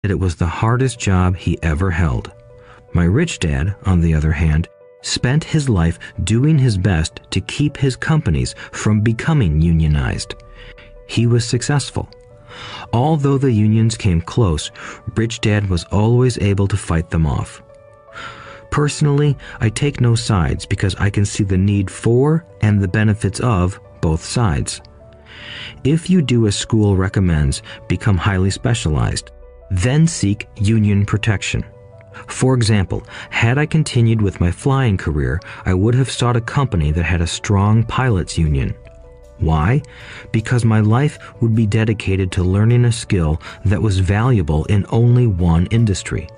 that it was the hardest job he ever held. My rich dad, on the other hand, spent his life doing his best to keep his companies from becoming unionized. He was successful. Although the unions came close, Rich Dad was always able to fight them off. Personally, I take no sides because I can see the need for and the benefits of both sides. If you do as school recommends, become highly specialized, then seek union protection. For example, had I continued with my flying career, I would have sought a company that had a strong pilots union. Why? Because my life would be dedicated to learning a skill that was valuable in only one industry.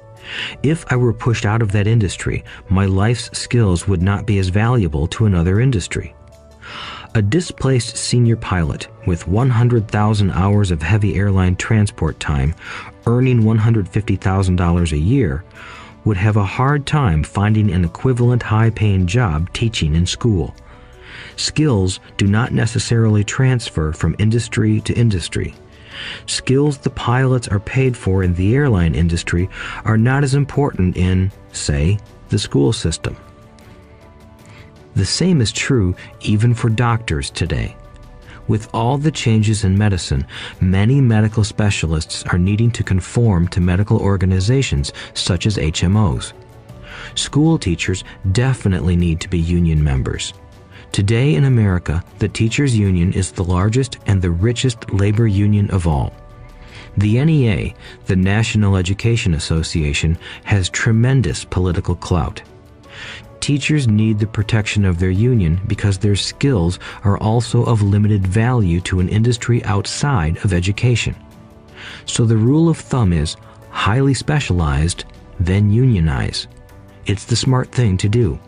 If I were pushed out of that industry, my life's skills would not be as valuable to another industry. A displaced senior pilot with 100,000 hours of heavy airline transport time, earning $150,000 a year, would have a hard time finding an equivalent high-paying job teaching in school. Skills do not necessarily transfer from industry to industry. Skills the pilots are paid for in the airline industry are not as important in, say, the school system. The same is true even for doctors today. With all the changes in medicine, many medical specialists are needing to conform to medical organizations such as HMOs. School teachers definitely need to be union members. Today in America, the teachers' union is the largest and the richest labor union of all. The NEA, the National Education Association, has tremendous political clout. Teachers need the protection of their union because their skills are also of limited value to an industry outside of education. So the rule of thumb is highly specialized, then unionize. It's the smart thing to do.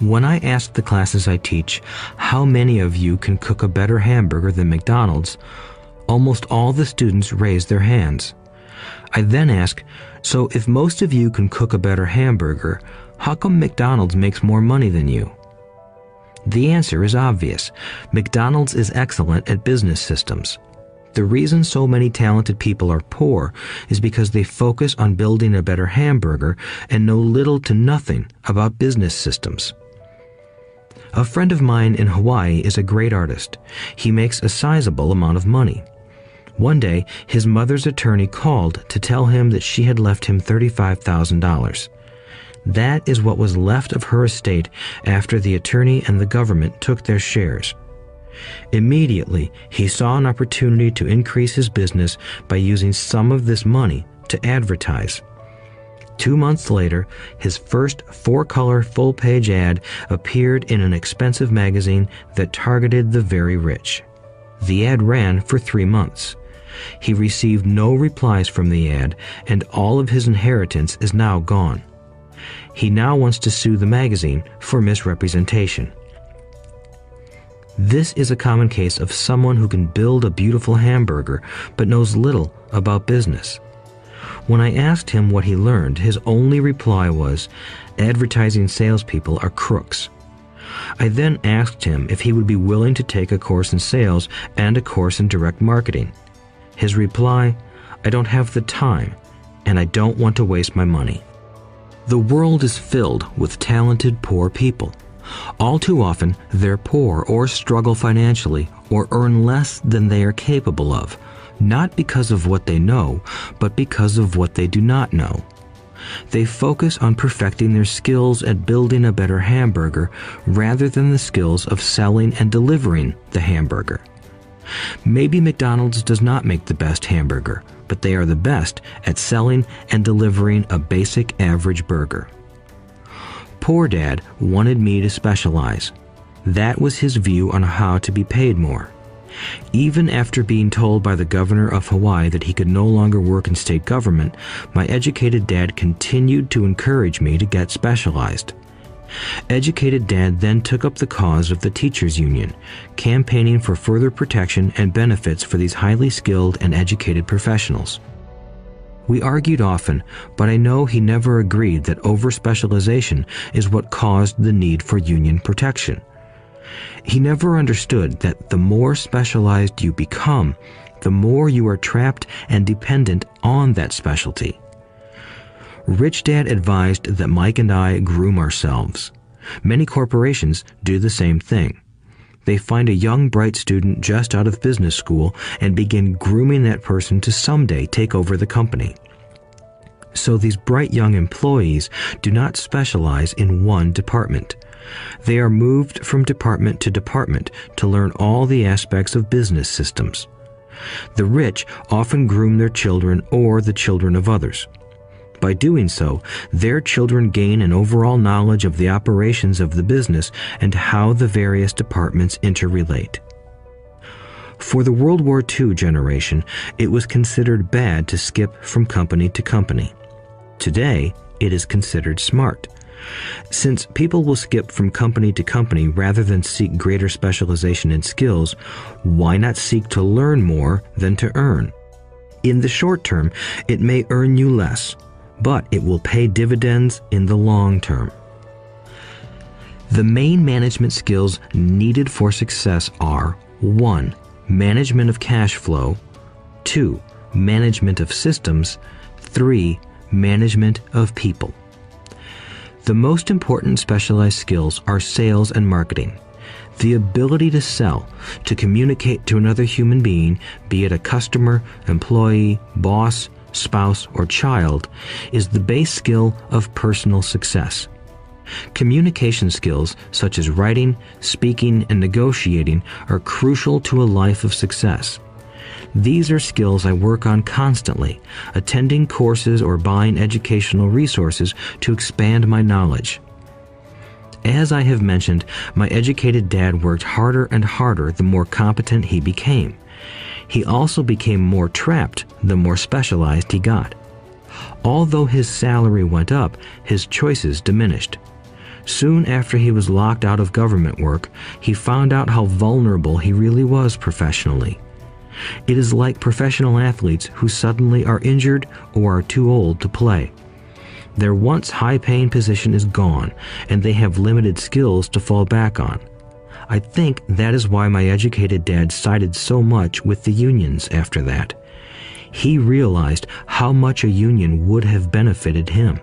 When I ask the classes I teach, how many of you can cook a better hamburger than McDonald's, almost all the students raise their hands. I then ask, so if most of you can cook a better hamburger, how come McDonald's makes more money than you? The answer is obvious. McDonald's is excellent at business systems. The reason so many talented people are poor is because they focus on building a better hamburger and know little to nothing about business systems. A friend of mine in Hawaii is a great artist. He makes a sizable amount of money. One day, his mother's attorney called to tell him that she had left him $35,000. That is what was left of her estate after the attorney and the government took their shares. Immediately, he saw an opportunity to increase his business by using some of this money to advertise. 2 months later, his first 4-color full-page ad appeared in an expensive magazine that targeted the very rich. The ad ran for 3 months. He received no replies from the ad, and all of his inheritance is now gone. He now wants to sue the magazine for misrepresentation. This is a common case of someone who can build a beautiful hamburger but knows little about business. When I asked him what he learned, his only reply was, "Advertising salespeople are crooks." I then asked him if he would be willing to take a course in sales and a course in direct marketing. His reply, "I don't have the time, and I don't want to waste my money." The world is filled with talented poor people. All too often, they're poor or struggle financially or earn less than they are capable of, not because of what they know, but because of what they do not know. They focus on perfecting their skills at building a better hamburger rather than the skills of selling and delivering the hamburger. Maybe McDonald's does not make the best hamburger, but they are the best at selling and delivering a basic average burger. Poor Dad wanted me to specialize. That was his view on how to be paid more. Even after being told by the governor of Hawaii that he could no longer work in state government, my educated dad continued to encourage me to get specialized. Educated Dad then took up the cause of the teachers' union, campaigning for further protection and benefits for these highly skilled and educated professionals. We argued often, but I know he never agreed that over-specialization is what caused the need for union protection. He never understood that the more specialized you become, the more you are trapped and dependent on that specialty. Rich Dad advised that Mike and I groom ourselves. Many corporations do the same thing. They find a young, bright student just out of business school and begin grooming that person to someday take over the company. So these bright young employees do not specialize in one department. They are moved from department to department to learn all the aspects of business systems. The rich often groom their children or the children of others. By doing so, their children gain an overall knowledge of the operations of the business and how the various departments interrelate. For the World War II generation, it was considered bad to skip from company to company. Today, it is considered smart. Since people will skip from company to company rather than seek greater specialization in skills, why not seek to learn more than to earn? In the short term, it may earn you less, but it will pay dividends in the long term. The main management skills needed for success are 1. Management of cash flow, 2. Management of systems, 3. Management of people. The most important specialized skills are sales and marketing. The ability to sell, to communicate to another human being, be it a customer, employee, boss, spouse, or child, is the base skill of personal success. Communication skills such as writing, speaking, and negotiating are crucial to a life of success. These are skills I work on constantly, attending courses or buying educational resources to expand my knowledge. As I have mentioned, my educated dad worked harder and harder the more competent he became. He also became more trapped the more specialized he got. Although his salary went up, his choices diminished. Soon after he was locked out of government work, he found out how vulnerable he really was professionally. It is like professional athletes who suddenly are injured or are too old to play. Their once high-paying position is gone, and they have limited skills to fall back on. I think that is why my educated dad sided so much with the unions after that. He realized how much a union would have benefited him.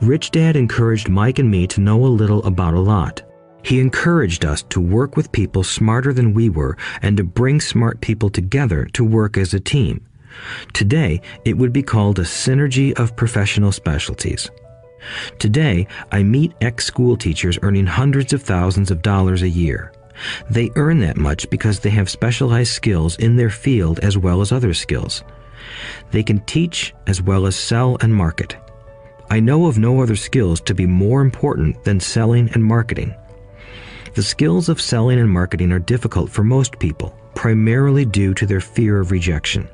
Rich Dad encouraged Mike and me to know a little about a lot. He encouraged us to work with people smarter than we were and to bring smart people together to work as a team. Today, it would be called a synergy of professional specialties. Today, I meet ex-school teachers earning hundreds of thousands of dollars a year. They earn that much because they have specialized skills in their field as well as other skills. They can teach as well as sell and market. I know of no other skills to be more important than selling and marketing. The skills of selling and marketing are difficult for most people, primarily due to their fear of rejection.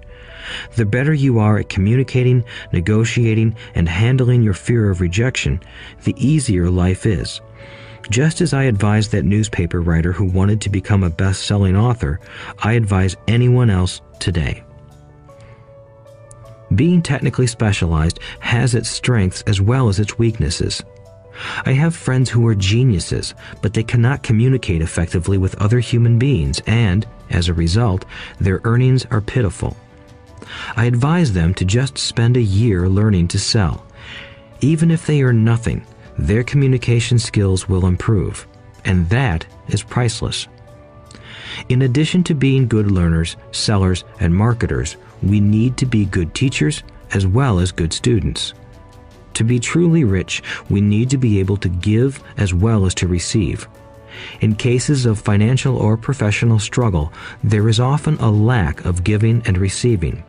The better you are at communicating, negotiating, and handling your fear of rejection, the easier life is. Just as I advised that newspaper writer who wanted to become a best-selling author, I advise anyone else today. Being technically specialized has its strengths as well as its weaknesses. I have friends who are geniuses, but they cannot communicate effectively with other human beings and, as a result, their earnings are pitiful. I advise them to just spend a year learning to sell. Even if they earn nothing, their communication skills will improve, and that is priceless. In addition to being good learners, sellers, and marketers, we need to be good teachers as well as good students. To be truly rich, we need to be able to give as well as to receive. In cases of financial or professional struggle, there is often a lack of giving and receiving.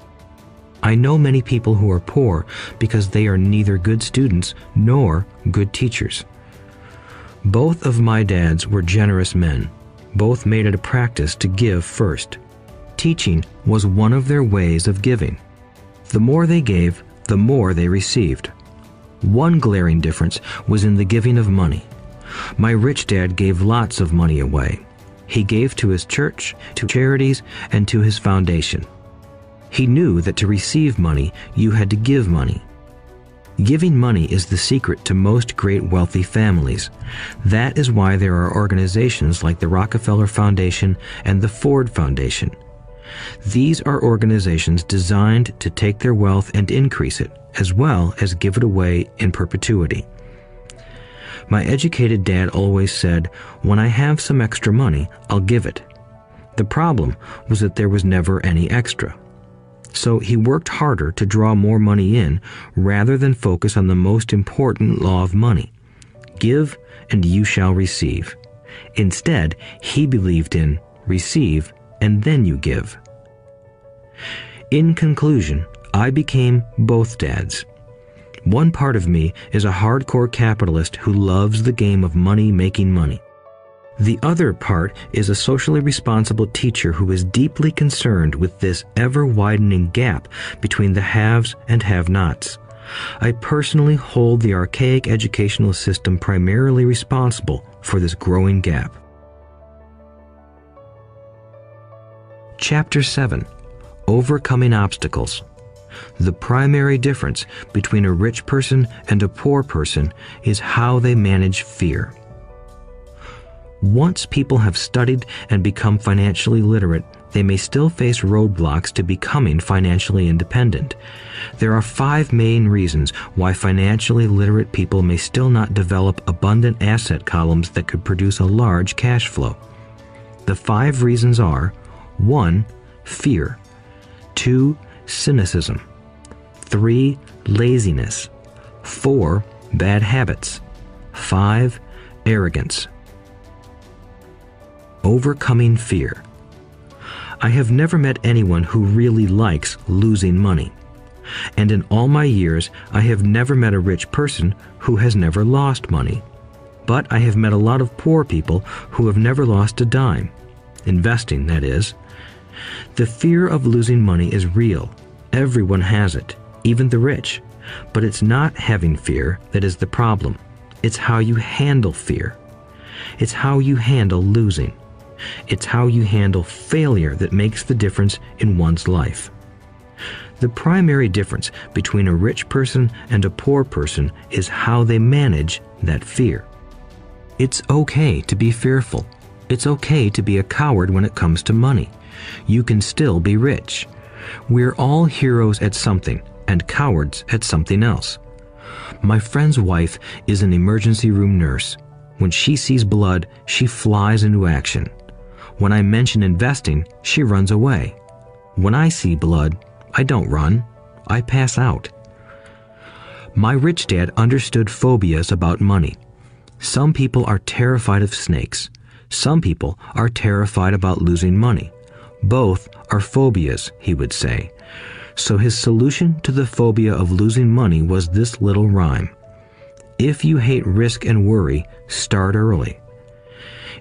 I know many people who are poor because they are neither good students nor good teachers. Both of my dads were generous men. Both made it a practice to give first. Teaching was one of their ways of giving. The more they gave, the more they received. One glaring difference was in the giving of money. My rich dad gave lots of money away. He gave to his church, to charities, and to his foundation. He knew that to receive money, you had to give money. Giving money is the secret to most great wealthy families. That is why there are organizations like the Rockefeller Foundation and the Ford Foundation. These are organizations designed to take their wealth and increase it, as well as give it away in perpetuity. My educated dad always said, "When I have some extra money, I'll give it." The problem was that there was never any extra. So he worked harder to draw more money in rather than focus on the most important law of money: give and you shall receive. Instead, he believed in receive and then you give. In conclusion, I became both dads. One part of me is a hardcore capitalist who loves the game of money making money. The other part is a socially responsible teacher who is deeply concerned with this ever-widening gap between the haves and have-nots. I personally hold the archaic educational system primarily responsible for this growing gap. Chapter 7. Overcoming Obstacles. The primary difference between a rich person and a poor person is how they manage fear. Once people have studied and become financially literate, they may still face roadblocks to becoming financially independent. There are 5 main reasons why financially literate people may still not develop abundant asset columns that could produce a large cash flow. The 5 reasons are: 1. Fear. 2. Cynicism. 3. Laziness. 4. Bad habits. 5. Arrogance. Overcoming fear. I have never met anyone who really likes losing money. And in all my years, I have never met a rich person who has never lost money. But I have met a lot of poor people who have never lost a dime. Investing, that is. The fear of losing money is real. Everyone has it, even the rich. But it's not having fear that is the problem. It's how you handle fear. It's how you handle losing. It's how you handle failure that makes the difference in one's life. The primary difference between a rich person and a poor person is how they manage that fear. It's okay to be fearful. It's okay to be a coward when it comes to money. You can still be rich. We're all heroes at something and cowards at something else. My friend's wife is an emergency room nurse. When she sees blood, she flies into action. When I mention investing, she runs away. When I see blood, I don't run. I pass out. My rich dad understood phobias about money. Some people are terrified of snakes. Some people are terrified about losing money. Both are phobias, he would say. So his solution to the phobia of losing money was this little rhyme: if you hate risk and worry, start early.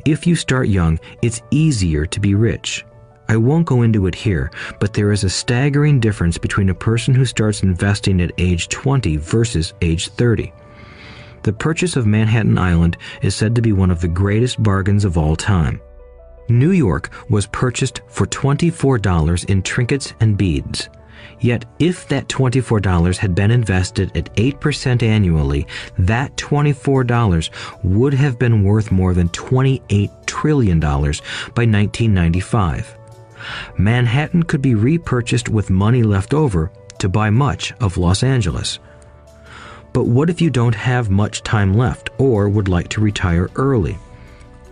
If you start young, it's easier to be rich. I won't go into it here, but there is a staggering difference between a person who starts investing at age 20 versus age 30. The purchase of Manhattan Island is said to be one of the greatest bargains of all time. New York was purchased for $24 in trinkets and beads. Yet if that $24 had been invested at 8% annually, that $24 would have been worth more than $28 trillion by 1995. Manhattan could be repurchased with money left over to buy much of Los Angeles. But what if you don't have much time left or would like to retire early?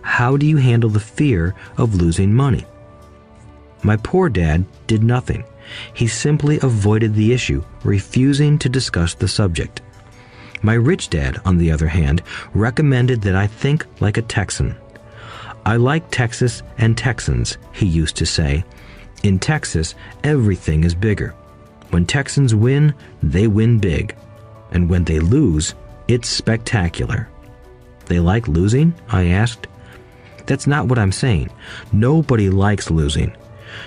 How do you handle the fear of losing money? My poor dad did nothing. He simply avoided the issue, refusing to discuss the subject. My rich dad, on the other hand, recommended that I think like a Texan. I like Texas and Texans, he used to say. In Texas, everything is bigger. When Texans win, they win big. And when they lose, it's spectacular. They like losing? I asked. That's not what I'm saying. Nobody likes losing.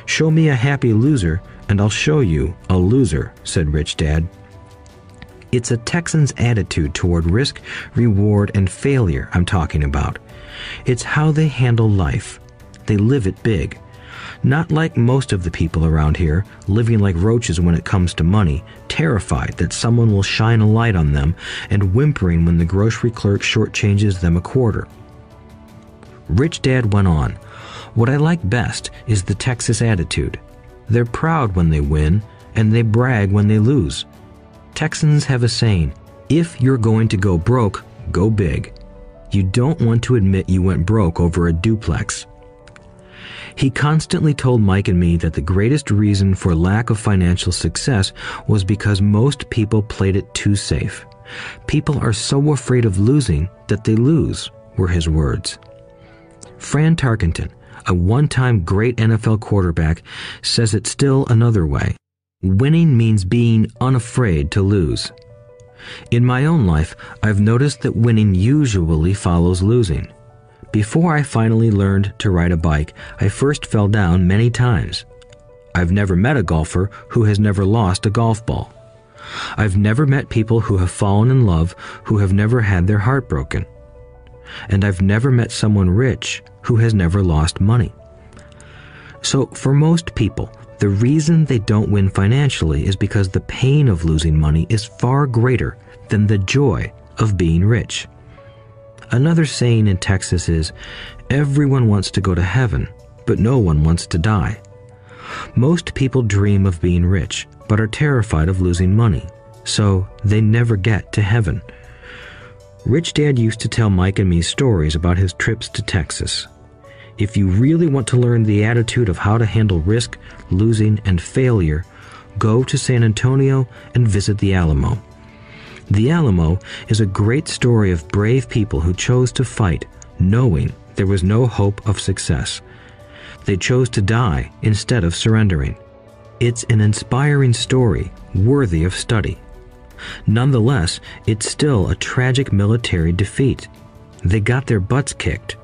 Show me a happy loser, and I'll show you a loser, said Rich Dad. It's a Texan's attitude toward risk, reward, and failure I'm talking about. It's how they handle life. They live it big. Not like most of the people around here, living like roaches when it comes to money, terrified that someone will shine a light on them and whimpering when the grocery clerk shortchanges them a quarter. Rich Dad went on, "What I like best is the Texas attitude. They're proud when they win, and they brag when they lose. Texans have a saying, if you're going to go broke, go big. You don't want to admit you went broke over a duplex. He constantly told Mike and me that the greatest reason for lack of financial success was because most people played it too safe. People are so afraid of losing that they lose, were his words. Fran Tarkenton, a one-time great NFL quarterback, says it still another way. Winning means being unafraid to lose. In my own life, I've noticed that winning usually follows losing. Before I finally learned to ride a bike, I first fell down many times. I've never met a golfer who has never lost a golf ball. I've never met people who have fallen in love who have never had their heart broken. And I've never met someone rich who has never lost money. So for most people, the reason they don't win financially is because the pain of losing money is far greater than the joy of being rich. Another saying in Texas is, everyone wants to go to heaven, but no one wants to die. Most people dream of being rich, but are terrified of losing money, so they never get to heaven. Rich Dad used to tell Mike and me stories about his trips to Texas. If you really want to learn the attitude of how to handle risk, losing, and failure, go to San Antonio and visit the Alamo. The Alamo is a great story of brave people who chose to fight, knowing there was no hope of success. They chose to die instead of surrendering. It's an inspiring story, worthy of study. Nonetheless, it's still a tragic military defeat. They got their butts kicked.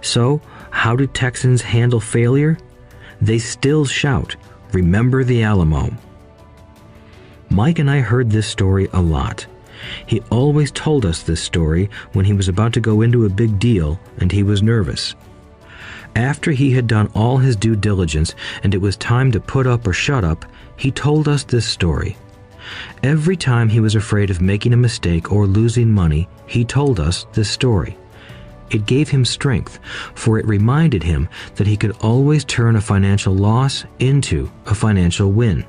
So, how do Texans handle failure? They still shout, "Remember the Alamo." Mike and I heard this story a lot. He always told us this story when he was about to go into a big deal and he was nervous. After he had done all his due diligence and it was time to put up or shut up, he told us this story. Every time he was afraid of making a mistake or losing money, he told us this story. It gave him strength, for it reminded him that he could always turn a financial loss into a financial win.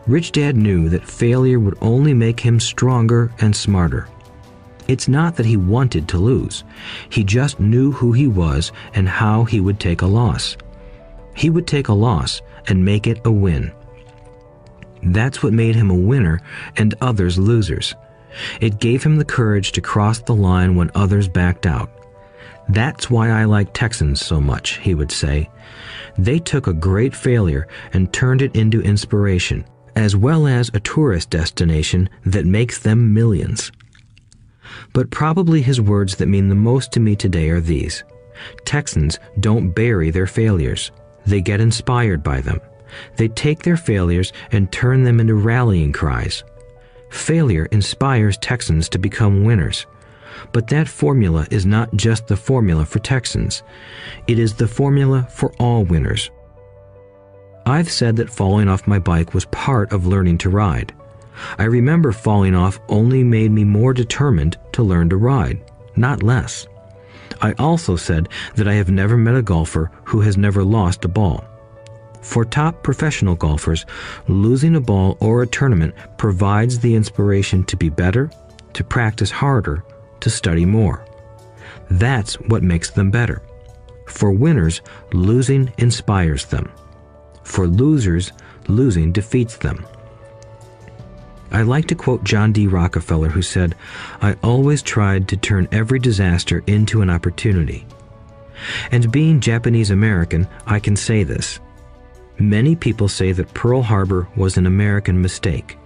Rich Dad knew that failure would only make him stronger and smarter. It's not that he wanted to lose. He just knew who he was and how he would take a loss. He would take a loss and make it a win. That's what made him a winner and others losers. It gave him the courage to cross the line when others backed out. That's why I like Texans so much, he would say. They took a great failure and turned it into inspiration, as well as a tourist destination that makes them millions. But probably his words that mean the most to me today are these. Texans don't bury their failures. They get inspired by them. They take their failures and turn them into rallying cries. Failure inspires Texans to become winners. But that formula is not just the formula for Texans. It is the formula for all winners. I've said that falling off my bike was part of learning to ride. I remember falling off only made me more determined to learn to ride, not less. I also said that I have never met a golfer who has never lost a ball. For top professional golfers, losing a ball or a tournament provides the inspiration to be better, to practice harder, to study more. That's what makes them better. For winners, losing inspires them. For losers, losing defeats them. I like to quote John D. Rockefeller, who said, "I always tried to turn every disaster into an opportunity." And being Japanese American, I can say this. Many people say that Pearl Harbor was an American mistake.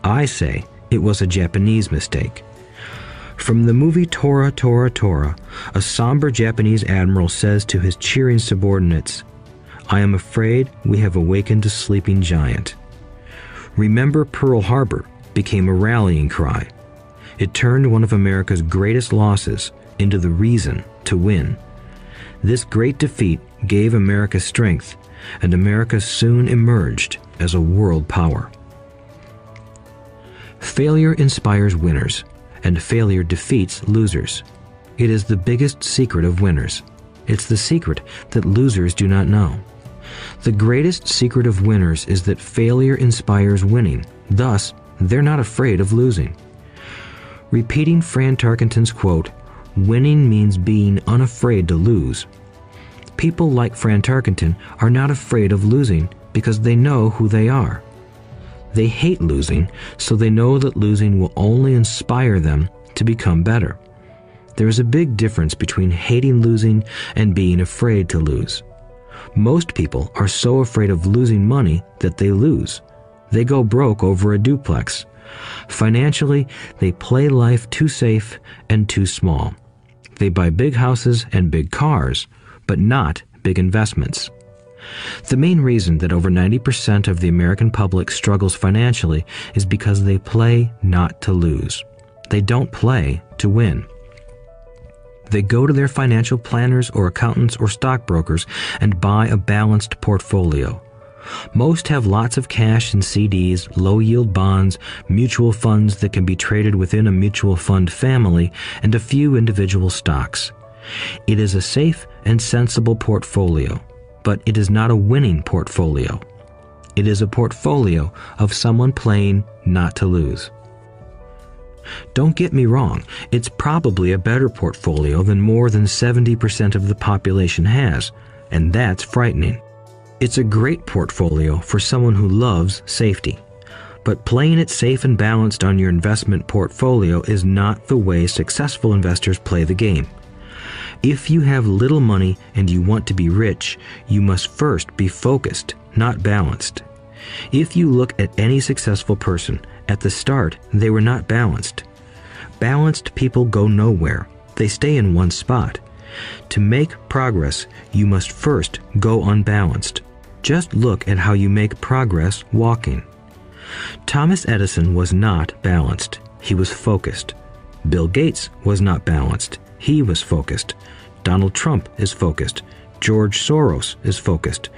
I say it was a Japanese mistake. From the movie Tora, Tora, Tora, a somber Japanese admiral says to his cheering subordinates, "I am afraid we have awakened a sleeping giant." Remember Pearl Harbor became a rallying cry. It turned one of America's greatest losses into the reason to win. This great defeat gave America strength, and America soon emerged as a world power. Failure inspires winners, and failure defeats losers. It is the biggest secret of winners. It's the secret that losers do not know. The greatest secret of winners is that failure inspires winning. Thus, they're not afraid of losing. Repeating Fran Tarkenton's quote, "Winning means being unafraid to lose." People like Fran Tarkenton are not afraid of losing because they know who they are. They hate losing, so they know that losing will only inspire them to become better. There is a big difference between hating losing and being afraid to lose. Most people are so afraid of losing money that they lose. They go broke over a duplex. Financially, they play life too safe and too small. They buy big houses and big cars, but not big investments. The main reason that over 90% of the American public struggles financially is because they play not to lose. They don't play to win. They go to their financial planners or accountants or stockbrokers and buy a balanced portfolio. Most have lots of cash in CDs, low-yield bonds, mutual funds that can be traded within a mutual fund family, and a few individual stocks. It is a safe and sensible portfolio, but it is not a winning portfolio. It is a portfolio of someone playing not to lose. Don't get me wrong, it's probably a better portfolio than more than 70% of the population has, and that's frightening. It's a great portfolio for someone who loves safety. But playing it safe and balanced on your investment portfolio is not the way successful investors play the game. If you have little money and you want to be rich, you must first be focused, not balanced. If you look at any successful person, at the start they were not balanced. Balanced people go nowhere. They stay in one spot. To make progress, you must first go unbalanced. Just look at how you make progress walking. Thomas Edison was not balanced. He was focused. Bill Gates was not balanced. He was focused. Donald Trump is focused. George Soros is focused.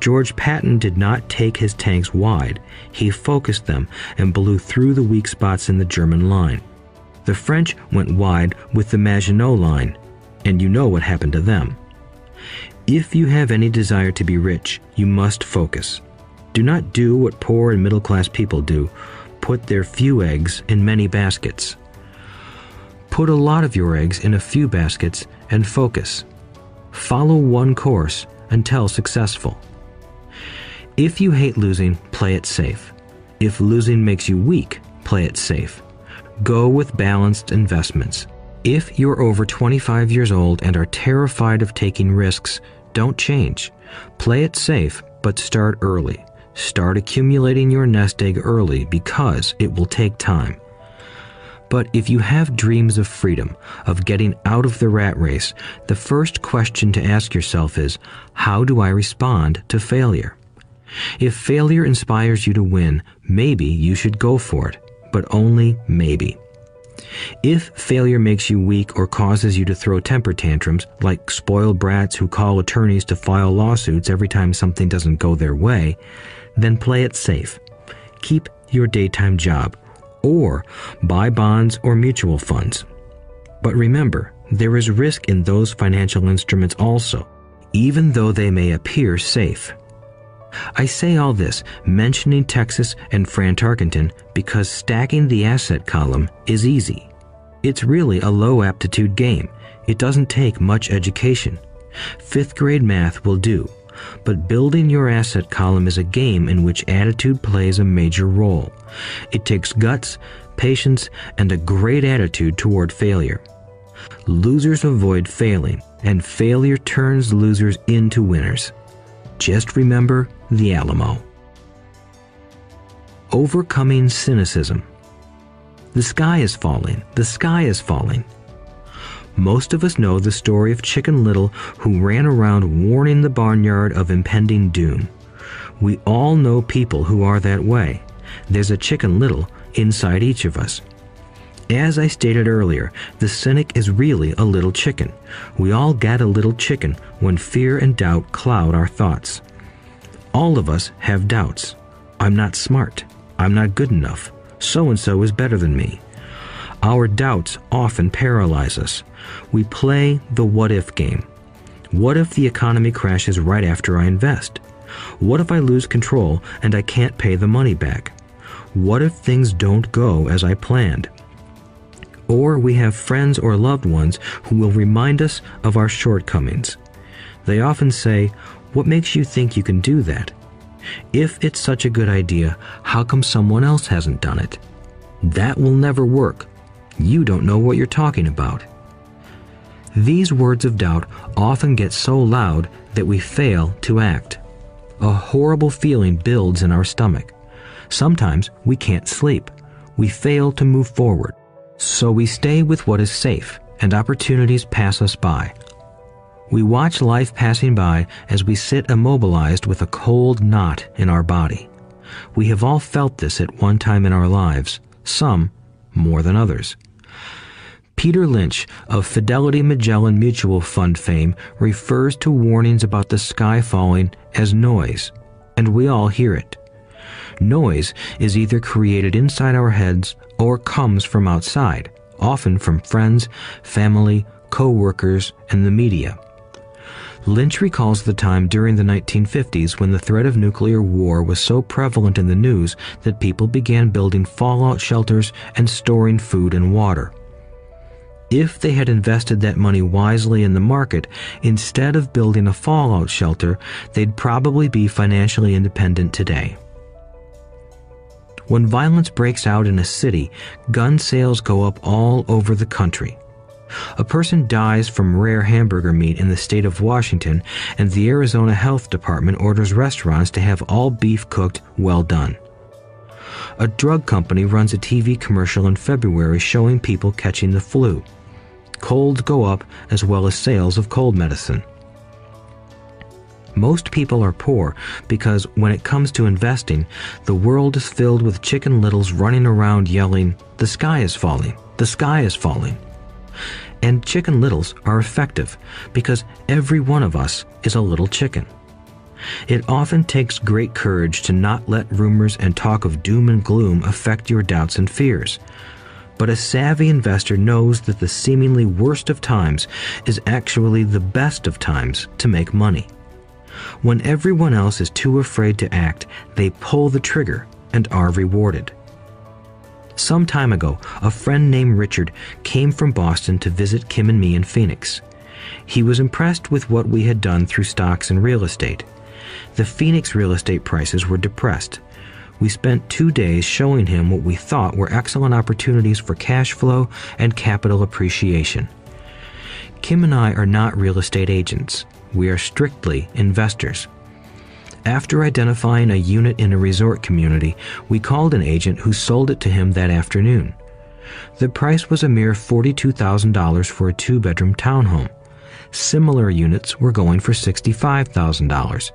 George Patton did not take his tanks wide. He focused them and blew through the weak spots in the German line. The French went wide with the Maginot Line, and you know what happened to them. If you have any desire to be rich, you must focus. Do not do what poor and middle-class people do, put their few eggs in many baskets. Put a lot of your eggs in a few baskets and focus. Follow one course until successful. If you hate losing, play it safe. If losing makes you weak, play it safe. Go with balanced investments. If you're over 25 years old and are terrified of taking risks, don't change. Play it safe, but start early. Start accumulating your nest egg early because it will take time. But if you have dreams of freedom, of getting out of the rat race, the first question to ask yourself is, how do I respond to failure? If failure inspires you to win, maybe you should go for it, but only maybe. If failure makes you weak or causes you to throw temper tantrums, like spoiled brats who call attorneys to file lawsuits every time something doesn't go their way, then play it safe. Keep your daytime job, or buy bonds or mutual funds. But remember, there is risk in those financial instruments also, even though they may appear safe. I say all this, mentioning Texas and Fran Tarkenton, because stacking the asset column is easy. It's really a low-aptitude game. It doesn't take much education. 5th grade math will do. But building your asset column is a game in which attitude plays a major role. It takes guts, patience, and a great attitude toward failure. Losers avoid failing, and failure turns losers into winners. Just remember the Alamo. Overcoming cynicism. The sky is falling. The sky is falling. Most of us know the story of Chicken Little, who ran around warning the barnyard of impending doom. We all know people who are that way. There's a Chicken Little inside each of us. As I stated earlier, the cynic is really a little chicken. We all get a little chicken when fear and doubt cloud our thoughts. All of us have doubts. I'm not smart. I'm not good enough. So-and-so is better than me. Our doubts often paralyze us. We play the what-if game. What if the economy crashes right after I invest? What if I lose control and I can't pay the money back? What if things don't go as I planned? Or we have friends or loved ones who will remind us of our shortcomings. They often say, "What makes you think you can do that? If it's such a good idea, how come someone else hasn't done it? That will never work. You don't know what you're talking about." These words of doubt often get so loud that we fail to act. A horrible feeling builds in our stomach. Sometimes we can't sleep. We fail to move forward. So we stay with what is safe, and opportunities pass us by. We watch life passing by as we sit immobilized with a cold knot in our body. We have all felt this at one time in our lives, some more than others. Peter Lynch of Fidelity Magellan Mutual Fund fame refers to warnings about the sky falling as noise, and we all hear it. Noise is either created inside our heads or comes from outside, often from friends, family, co-workers, and the media. Lynch recalls the time during the 1950s when the threat of nuclear war was so prevalent in the news that people began building fallout shelters and storing food and water. If they had invested that money wisely in the market, instead of building a fallout shelter, they'd probably be financially independent today. When violence breaks out in a city, gun sales go up all over the country. A person dies from rare hamburger meat in the state of Washington, and the Arizona Health Department orders restaurants to have all beef cooked well done. A drug company runs a TV commercial in February showing people catching the flu. Colds go up as well as sales of cold medicine. Most people are poor because when it comes to investing, the world is filled with Chicken Littles running around yelling, "The sky is falling, the sky is falling." And Chicken Littles are effective because every one of us is a little chicken. It often takes great courage to not let rumors and talk of doom and gloom affect your doubts and fears. But a savvy investor knows that the seemingly worst of times is actually the best of times to make money. When everyone else is too afraid to act, they pull the trigger and are rewarded. Some time ago, a friend named Richard came from Boston to visit Kim and me in Phoenix. He was impressed with what we had done through stocks and real estate. The Phoenix real estate prices were depressed. We spent 2 days showing him what we thought were excellent opportunities for cash flow and capital appreciation. Kim and I are not real estate agents. We are strictly investors. After identifying a unit in a resort community, we called an agent who sold it to him that afternoon. The price was a mere $42,000 for a 2-bedroom townhome. Similar units were going for $65,000.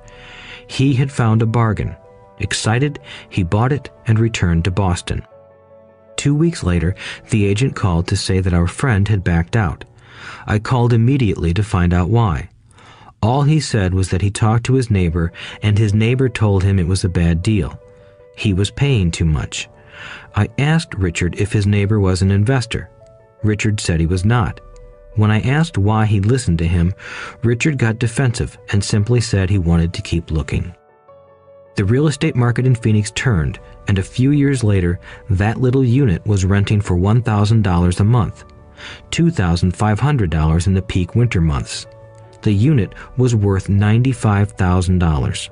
He had found a bargain. Excited, he bought it and returned to Boston. 2 weeks later, the agent called to say that our friend had backed out. I called immediately to find out why. All he said was that he talked to his neighbor, and his neighbor told him it was a bad deal. He was paying too much. I asked Richard if his neighbor was an investor. Richard said he was not. When I asked why he listened to him, Richard got defensive and simply said he wanted to keep looking. The real estate market in Phoenix turned, and a few years later, that little unit was renting for $1,000 a month, $2,500 in the peak winter months. The unit was worth $95,000.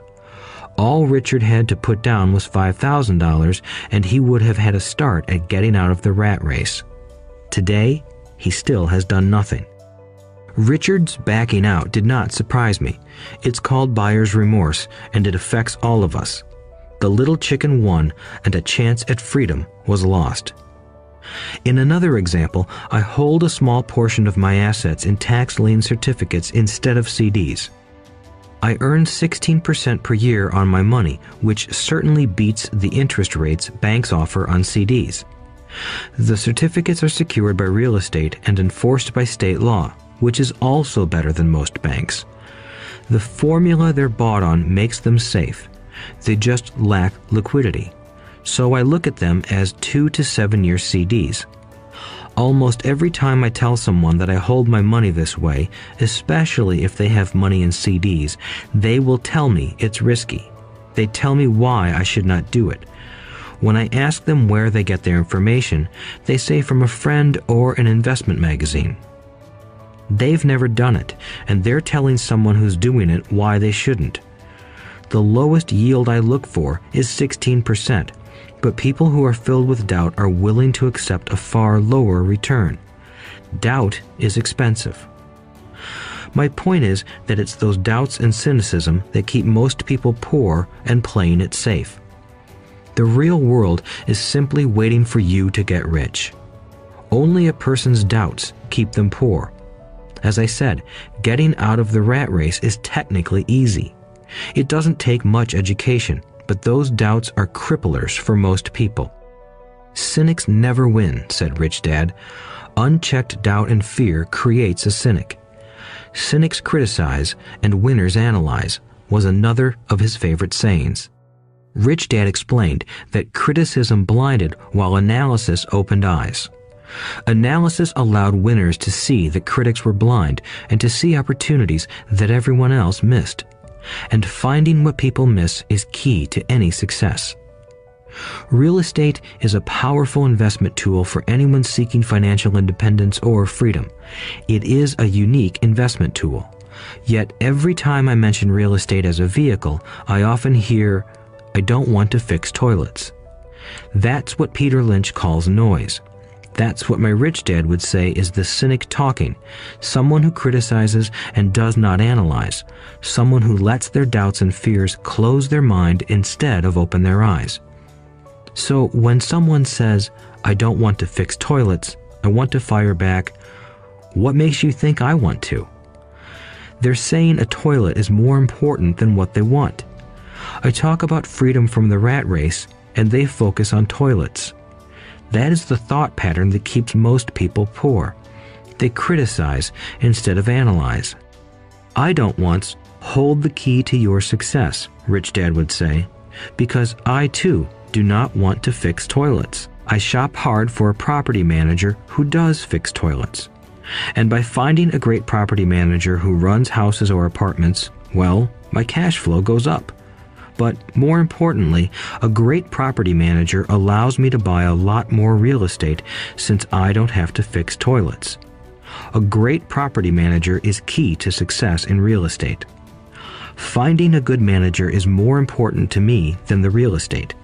All Richard had to put down was $5,000, and he would have had a start at getting out of the rat race. Today, he still has done nothing. Richard's backing out did not surprise me. It's called buyer's remorse, and it affects all of us. The little chicken won, and a chance at freedom was lost. In another example, I hold a small portion of my assets in tax lien certificates instead of CDs. I earn 16% per year on my money, which certainly beats the interest rates banks offer on CDs. The certificates are secured by real estate and enforced by state law, which is also better than most banks. The formula they're bought on makes them safe. They just lack liquidity. So I look at them as 2 to 7 year CDs. Almost every time I tell someone that I hold my money this way, especially if they have money in CDs, they will tell me it's risky. They tell me why I should not do it. When I ask them where they get their information, they say from a friend or an investment magazine. They've never done it, and they're telling someone who's doing it why they shouldn't. The lowest yield I look for is 16%, but people who are filled with doubt are willing to accept a far lower return. Doubt is expensive. My point is that it's those doubts and cynicism that keep most people poor and playing it safe. The real world is simply waiting for you to get rich. Only a person's doubts keep them poor. As I said, getting out of the rat race is technically easy. It doesn't take much education, but those doubts are cripplers for most people. Cynics never win, said Rich Dad. Unchecked doubt and fear creates a cynic. Cynics criticize and winners analyze was another of his favorite sayings. Rich Dad explained that criticism blinded while analysis opened eyes. Analysis allowed winners to see that critics were blind and to see opportunities that everyone else missed. And finding what people miss is key to any success. Real estate is a powerful investment tool for anyone seeking financial independence or freedom. It is a unique investment tool. Yet every time I mention real estate as a vehicle, I often hear, "I don't want to fix toilets." That's what Peter Lynch calls noise. That's what my rich dad would say is the cynic talking, someone who criticizes and does not analyze, someone who lets their doubts and fears close their mind instead of open their eyes. So when someone says, "I don't want to fix toilets, I want to fire back," what makes you think I want to? They're saying a toilet is more important than what they want. I talk about freedom from the rat race, and they focus on toilets. That is the thought pattern that keeps most people poor. They criticize instead of analyze. "I don't want, hold the key to your success," Rich Dad would say, "because I too do not want to fix toilets. I shop hard for a property manager who does fix toilets. And by finding a great property manager who runs houses or apartments, well, my cash flow goes up. But more importantly, a great property manager allows me to buy a lot more real estate since I don't have to fix toilets. A great property manager is key to success in real estate. Finding a good manager is more important to me than the real estate.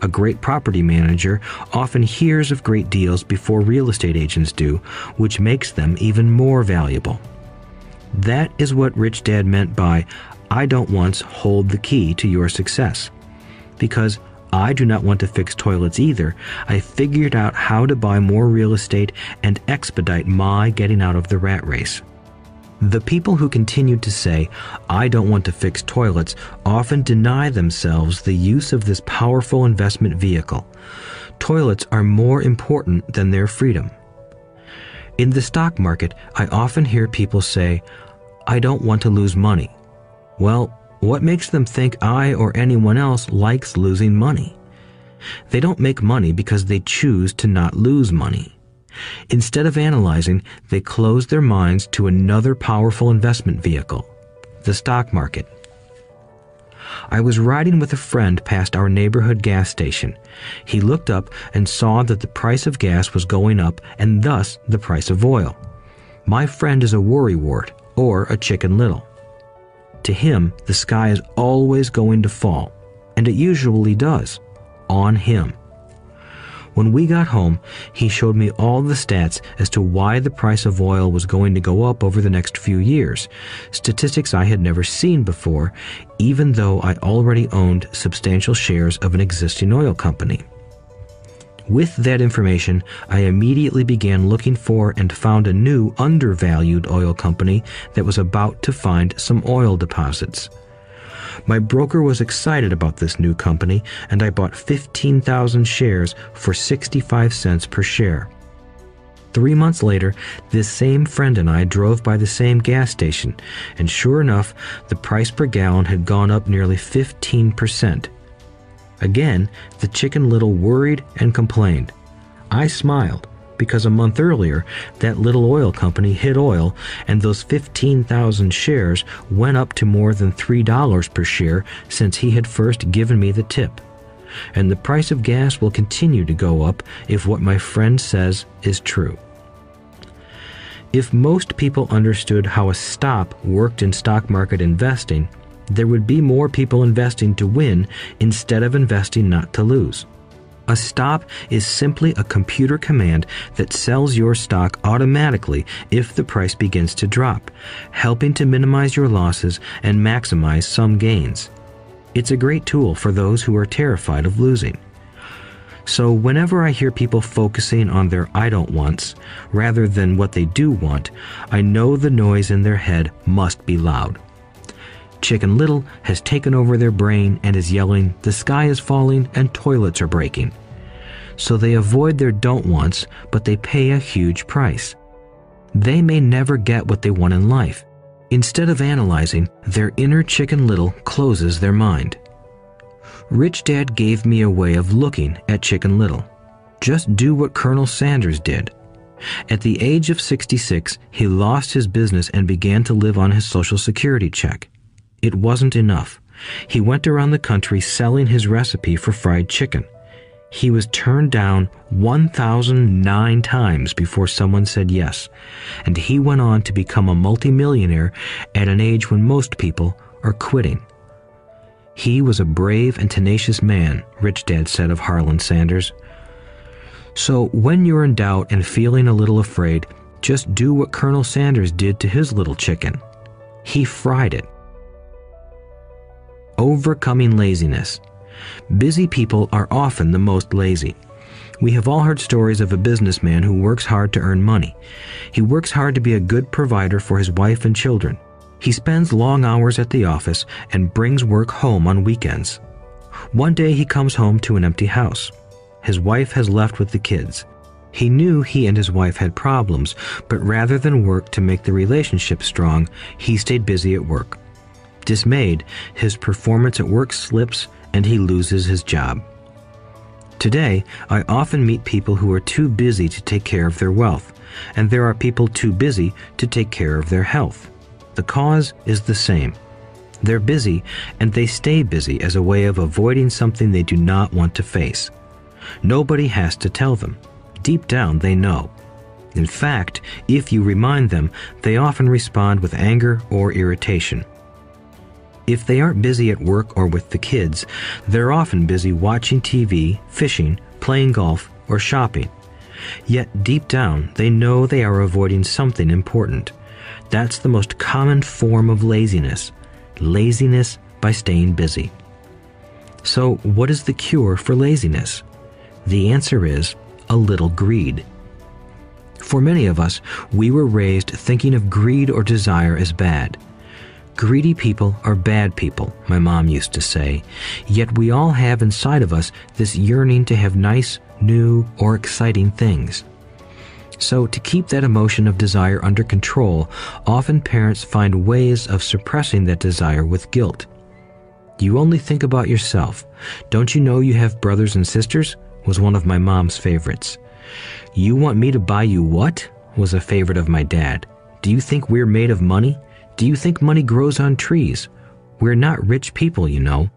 A great property manager often hears of great deals before real estate agents do, which makes them even more valuable." That is what Rich Dad meant by, "I don't once hold the key to your success." Because I do not want to fix toilets either, I figured out how to buy more real estate and expedite my getting out of the rat race. The people who continued to say, "I don't want to fix toilets," often deny themselves the use of this powerful investment vehicle. Toilets are more important than their freedom. In the stock market, I often hear people say, "I don't want to lose money." Well, what makes them think I or anyone else likes losing money? They don't make money because they choose to not lose money. Instead of analyzing, they close their minds to another powerful investment vehicle, the stock market. I was riding with a friend past our neighborhood gas station. He looked up and saw that the price of gas was going up and thus the price of oil. My friend is a worrywart, or a Chicken Little. To him, the sky is always going to fall, and it usually does, on him. When we got home, he showed me all the stats as to why the price of oil was going to go up over the next few years, statistics I had never seen before, even though I already owned substantial shares of an existing oil company. With that information, I immediately began looking for and found a new undervalued oil company that was about to find some oil deposits. My broker was excited about this new company, and I bought 15,000 shares for 65 cents per share. 3 months later, this same friend and I drove by the same gas station, and sure enough, the price per gallon had gone up nearly 15%. Again, the Chicken Little worried and complained. I smiled. because a month earlier, that little oil company hit oil and those 15,000 shares went up to more than $3 per share since he had first given me the tip. And the price of gas will continue to go up if what my friend says is true. If most people understood how a stop worked in stock market investing, there would be more people investing to win instead of investing not to lose. A stop is simply a computer command that sells your stock automatically if the price begins to drop, helping to minimize your losses and maximize some gains. It's a great tool for those who are terrified of losing. So whenever I hear people focusing on their I don't wants rather than what they do want, I know the noise in their head must be loud. Chicken Little has taken over their brain and is yelling, "The sky is falling and toilets are breaking." So they avoid their don't wants, but they pay a huge price. They may never get what they want in life. Instead of analyzing, their inner Chicken Little closes their mind. Rich Dad gave me a way of looking at Chicken Little. Just do what Colonel Sanders did. At the age of 66, he lost his business and began to live on his Social Security check. It wasn't enough. He went around the country selling his recipe for fried chicken. He was turned down 1,009 times before someone said yes, and he went on to become a multimillionaire at an age when most people are quitting. He was a brave and tenacious man, Rich Dad said of Harlan Sanders. So when you're in doubt and feeling a little afraid, just do what Colonel Sanders did to his little chicken. He fried it. Overcoming laziness. Busy people are often the most lazy. We have all heard stories of a businessman who works hard to earn money. He works hard to be a good provider for his wife and children. He spends long hours at the office and brings work home on weekends. One day he comes home to an empty house. His wife has left with the kids. He knew he and his wife had problems, but rather than work to make the relationship strong, he stayed busy at work. Dismayed, his performance at work slips and he loses his job. Today, I often meet people who are too busy to take care of their wealth, and there are people too busy to take care of their health. The cause is the same. They're busy, and they stay busy as a way of avoiding something they do not want to face. Nobody has to tell them. Deep down, they know. In fact, if you remind them, they often respond with anger or irritation. If they aren't busy at work or with the kids, they're often busy watching TV, fishing, playing golf, or shopping. Yet deep down, they know they are avoiding something important. That's the most common form of laziness. Laziness by staying busy. So what is the cure for laziness? The answer is a little greed. For many of us, we were raised thinking of greed or desire as bad. Greedy people are bad people, my mom used to say, yet we all have inside of us this yearning to have nice, new, or exciting things. So to keep that emotion of desire under control, often parents find ways of suppressing that desire with guilt. You only think about yourself. Don't you know you have brothers and sisters? Was one of my mom's favorites. You want me to buy you what? Was a favorite of my dad. Do you think we're made of money? Do you think money grows on trees? We're not rich people, you know.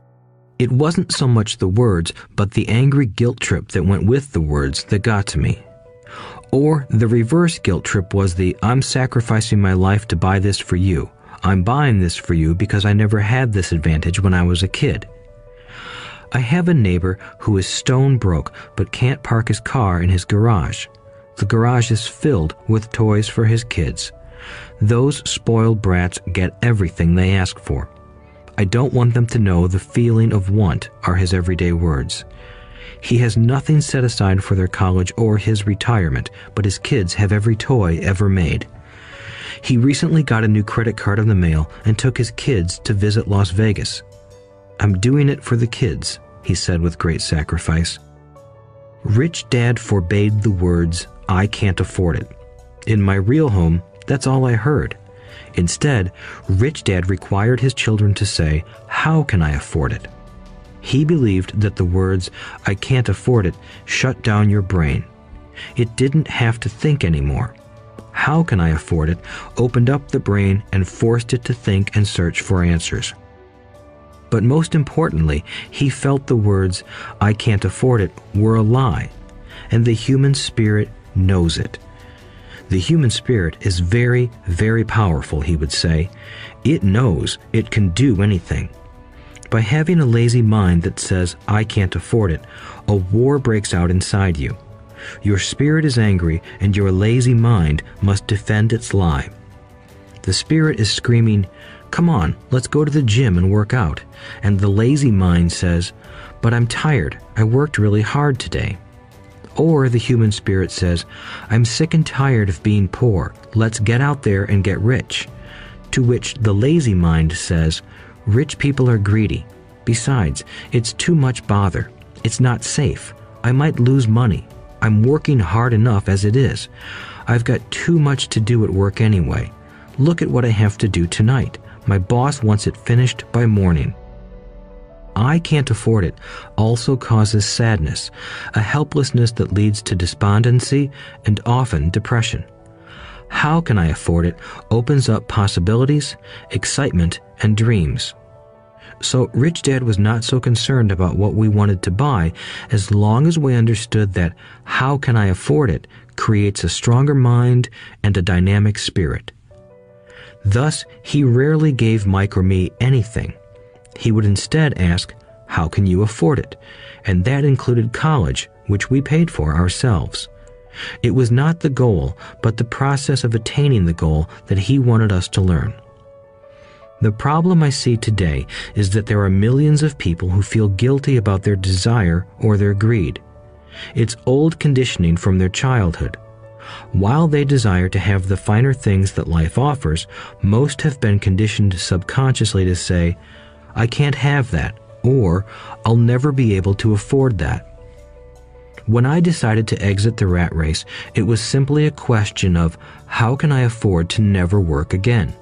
It wasn't so much the words, but the angry guilt trip that went with the words that got to me. Or the reverse guilt trip was the I'm sacrificing my life to buy this for you. I'm buying this for you because I never had this advantage when I was a kid. I have a neighbor who is stone broke but can't park his car in his garage. The garage is filled with toys for his kids. Those spoiled brats get everything they ask for. I don't want them to know the feeling of want are his everyday words. He has nothing set aside for their college or his retirement, but his kids have every toy ever made. He recently got a new credit card in the mail and took his kids to visit Las Vegas. I'm doing it for the kids, he said with great sacrifice. Rich Dad forbade the words, I can't afford it. In my real home, that's all I heard. Instead, Rich Dad required his children to say, how can I afford it? He believed that the words, I can't afford it, shut down your brain. It didn't have to think anymore. How can I afford it opened up the brain and forced it to think and search for answers. But most importantly, he felt the words, "I can't afford it," were a lie, and the human spirit knows it. The human spirit is very, very powerful, he would say. It knows it can do anything. By having a lazy mind that says, "I can't afford it," a war breaks out inside you. Your spirit is angry, and your lazy mind must defend its lie. The spirit is screaming, "Come on, let's go to the gym and work out." And the lazy mind says, "But I'm tired. I worked really hard today." Or the human spirit says, "I'm sick and tired of being poor. Let's get out there and get rich." To which the lazy mind says, "Rich people are greedy. Besides, it's too much bother. It's not safe. I might lose money. I'm working hard enough as it is. I've got too much to do at work anyway. Look at what I have to do tonight. My boss wants it finished by morning." "I can't afford it" also causes sadness, a helplessness that leads to despondency and often depression. "How can I afford it" opens up possibilities, excitement, and dreams. So Rich Dad was not so concerned about what we wanted to buy as long as we understood that "how can I afford it" creates a stronger mind and a dynamic spirit. Thus, he rarely gave Mike or me anything. He would instead ask, "How can you afford it?" And that included college, which we paid for ourselves. It was not the goal, but the process of attaining the goal that he wanted us to learn. The problem I see today is that there are millions of people who feel guilty about their desire or their greed. It's old conditioning from their childhood. While they desire to have the finer things that life offers, most have been conditioned subconsciously to say, "I can't have that," or "I'll never be able to afford that." When I decided to exit the rat race, it was simply a question of how can I afford to never work again?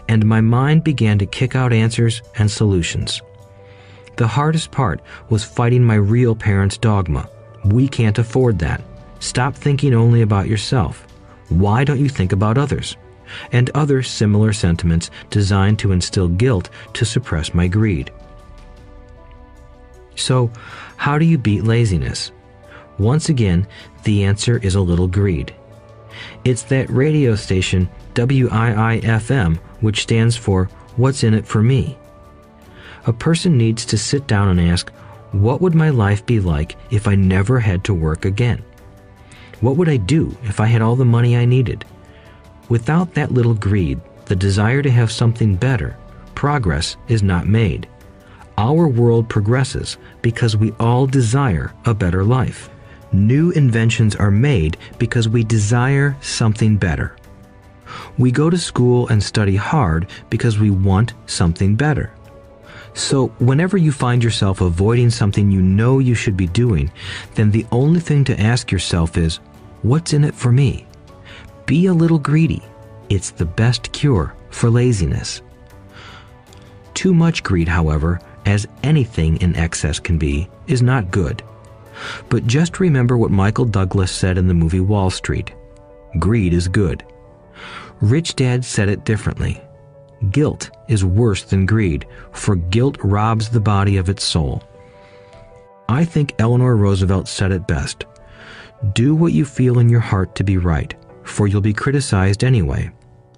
And my mind began to kick out answers and solutions. The hardest part was fighting my real parents' dogma. We can't afford that. Stop thinking only about yourself. Why don't you think about others? And other similar sentiments designed to instill guilt to suppress my greed. So, how do you beat laziness? Once again, the answer is a little greed. It's that radio station WIIFM, which stands for "What's in it for me?" A person needs to sit down and ask, what would my life be like if I never had to work again? What would I do if I had all the money I needed? Without that little greed, the desire to have something better, progress is not made. Our world progresses because we all desire a better life. New inventions are made because we desire something better. We go to school and study hard because we want something better. So whenever you find yourself avoiding something you know you should be doing, then the only thing to ask yourself is, what's in it for me? Be a little greedy. It's the best cure for laziness. Too much greed, however, as anything in excess can be, is not good. But just remember what Michael Douglas said in the movie Wall Street. Greed is good. Rich Dad said it differently. Guilt is worse than greed, for guilt robs the body of its soul. I think Eleanor Roosevelt said it best. Do what you feel in your heart to be right, for you'll be criticized anyway.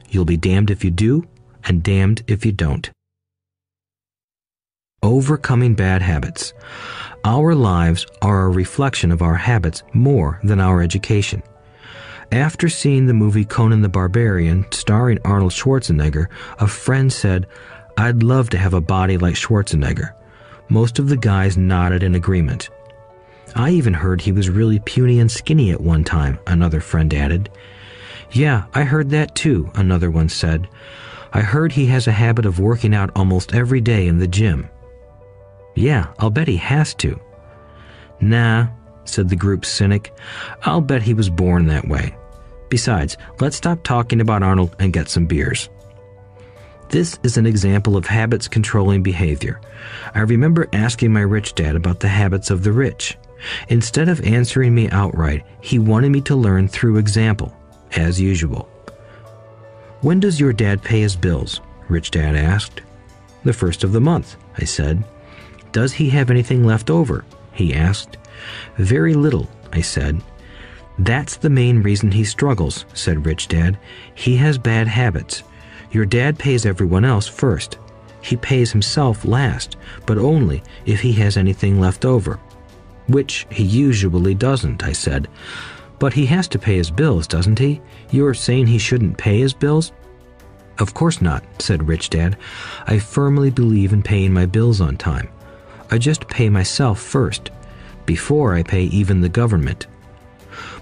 You'll be damned if you do, and damned if you don't. Overcoming bad habits. Our lives are a reflection of our habits more than our education. After seeing the movie Conan the Barbarian, starring Arnold Schwarzenegger, a friend said, "I'd love to have a body like Schwarzenegger." Most of the guys nodded in agreement. "I even heard he was really puny and skinny at one time," another friend added. "Yeah, I heard that too," another one said. "I heard he has a habit of working out almost every day in the gym." "Yeah, I'll bet he has to." "Nah," said the group's cynic. "I'll bet he was born that way. Besides, let's stop talking about Arnold and get some beers." This is an example of habits controlling behavior. I remember asking my rich dad about the habits of the rich. Instead of answering me outright, he wanted me to learn through example, as usual. "When does your dad pay his bills?" Rich Dad asked. "The first of the month," I said. "Does he have anything left over?" he asked. "Very little," I said. "That's the main reason he struggles," said Rich Dad. "He has bad habits. Your dad pays everyone else first. He pays himself last, but only if he has anything left over." "Which he usually doesn't," I said. "But he has to pay his bills, doesn't he? You're saying he shouldn't pay his bills?" "Of course not," said Rich Dad. "I firmly believe in paying my bills on time. I just pay myself first, before I pay even the government."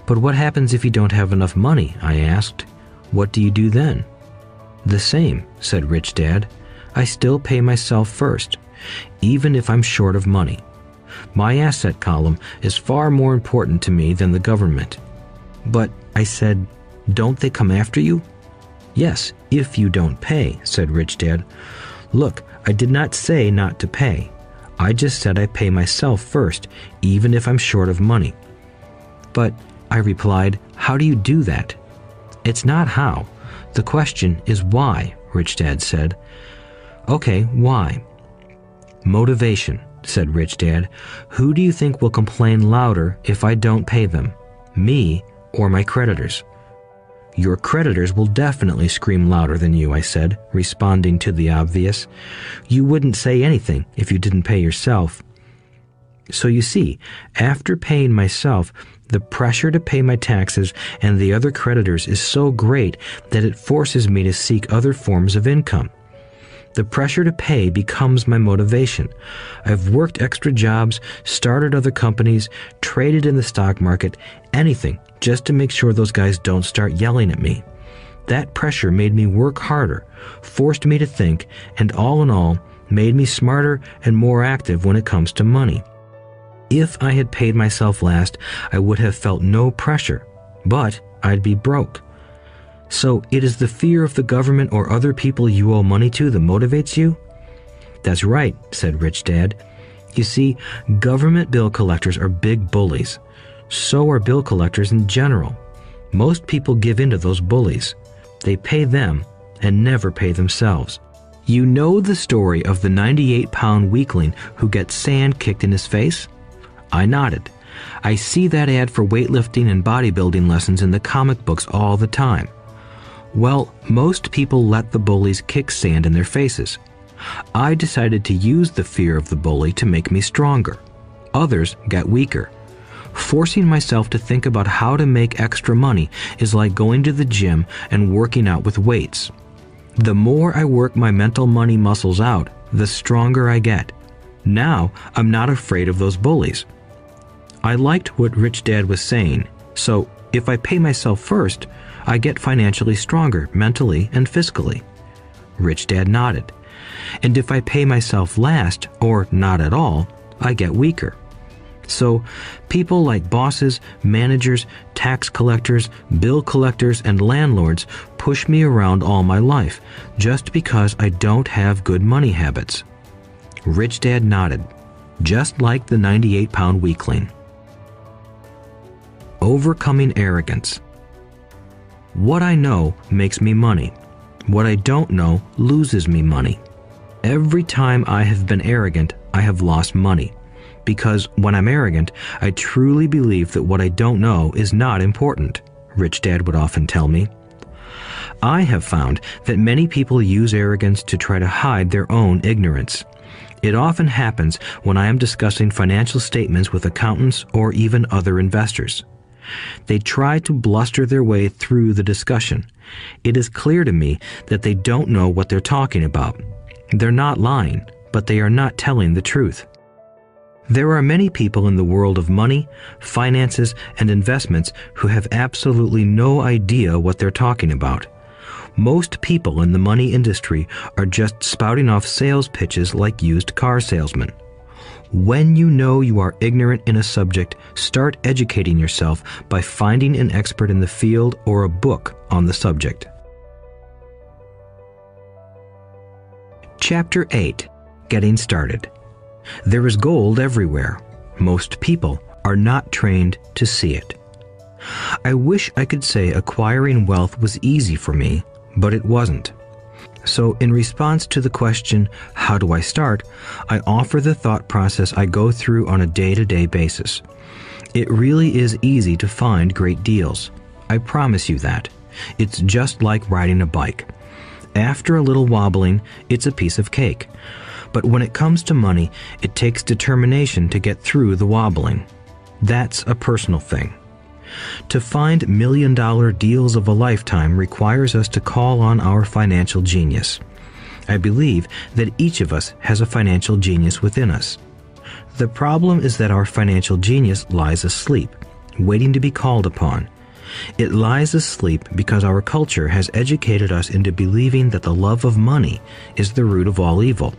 "But what happens if you don't have enough money?" I asked. "What do you do then?" "The same," said Rich Dad. "I still pay myself first, even if I'm short of money. My asset column is far more important to me than the government." "But," I said, "don't they come after you?" "Yes, if you don't pay," said Rich Dad. "Look, I did not say not to pay. I just said I pay myself first, even if I'm short of money." "But," I replied, "how do you do that?" "It's not how. The question is why," Rich Dad said. "Okay, why?" "Motivation," said Rich Dad. "Who do you think will complain louder if I don't pay them? Me or my creditors?" "Your creditors will definitely scream louder than you," I said, responding to the obvious. "You wouldn't say anything if you didn't pay yourself." So you see, after paying myself, the pressure to pay my taxes and the other creditors is so great that it forces me to seek other forms of income. The pressure to pay becomes my motivation. I've worked extra jobs, started other companies, traded in the stock market, anything just to make sure those guys don't start yelling at me. That pressure made me work harder, forced me to think, and all in all, made me smarter and more active when it comes to money. If I had paid myself last, I would have felt no pressure, but I'd be broke. So it is the fear of the government or other people you owe money to that motivates you? That's right, said Rich Dad. You see, government bill collectors are big bullies. So are bill collectors in general. Most people give in to those bullies. They pay them and never pay themselves. You know the story of the 98-pound weakling who gets sand kicked in his face? I nodded. I see that ad for weightlifting and bodybuilding lessons in the comic books all the time. Well, most people let the bullies kick sand in their faces. I decided to use the fear of the bully to make me stronger. Others got weaker. Forcing myself to think about how to make extra money is like going to the gym and working out with weights. The more I work my mental money muscles out, the stronger I get. Now, I'm not afraid of those bullies. I liked what Rich Dad was saying, so if I pay myself first, I get financially stronger mentally and fiscally. Rich Dad nodded. And if I pay myself last, or not at all, I get weaker. So people like bosses, managers, tax collectors, bill collectors, and landlords push me around all my life just because I don't have good money habits. Rich Dad nodded, just like the 98-pound weakling. Overcoming arrogance. What I know makes me money. What I don't know loses me money. Every time I have been arrogant, I have lost money. Because when I'm arrogant, I truly believe that what I don't know is not important, Rich Dad would often tell me. I have found that many people use arrogance to try to hide their own ignorance. It often happens when I am discussing financial statements with accountants or even other investors. They try to bluster their way through the discussion. It is clear to me that they don't know what they're talking about. They're not lying, but they are not telling the truth. There are many people in the world of money, finances, and investments who have absolutely no idea what they're talking about. Most people in the money industry are just spouting off sales pitches like used car salesmen. When you know you are ignorant in a subject, start educating yourself by finding an expert in the field or a book on the subject. Chapter 8. Getting Started. There is gold everywhere. Most people are not trained to see it. I wish I could say acquiring wealth was easy for me, but it wasn't. So in response to the question, how do I start, I offer the thought process I go through on a day-to-day basis. It really is easy to find great deals. I promise you that. It's just like riding a bike. After a little wobbling, it's a piece of cake. But when it comes to money, it takes determination to get through the wobbling. That's a personal thing. To find million-dollar deals of a lifetime requires us to call on our financial genius. I believe that each of us has a financial genius within us. The problem is that our financial genius lies asleep, waiting to be called upon. It lies asleep because our culture has educated us into believing that the love of money is the root of all evil.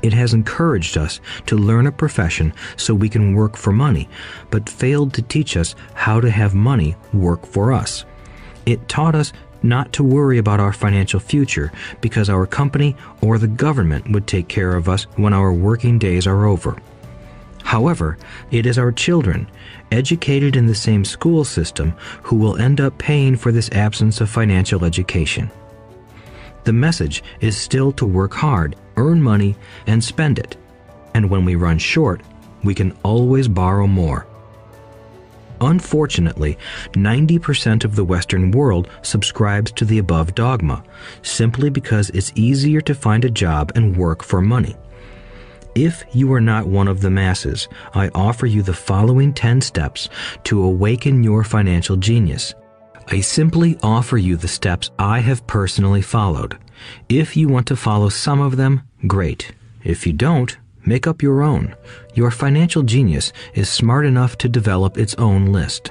It has encouraged us to learn a profession so we can work for money, but failed to teach us how to have money work for us. It taught us not to worry about our financial future because our company or the government would take care of us when our working days are over. However, it is our children, educated in the same school system, who will end up paying for this absence of financial education. The message is still to work hard, earn money, and spend it. And when we run short, we can always borrow more. Unfortunately, 90% of the Western world subscribes to the above dogma, simply because it's easier to find a job and work for money. If you are not one of the masses, I offer you the following 10 steps to awaken your financial genius. I simply offer you the steps I have personally followed. If you want to follow some of them, great. If you don't, make up your own. Your financial genius is smart enough to develop its own list.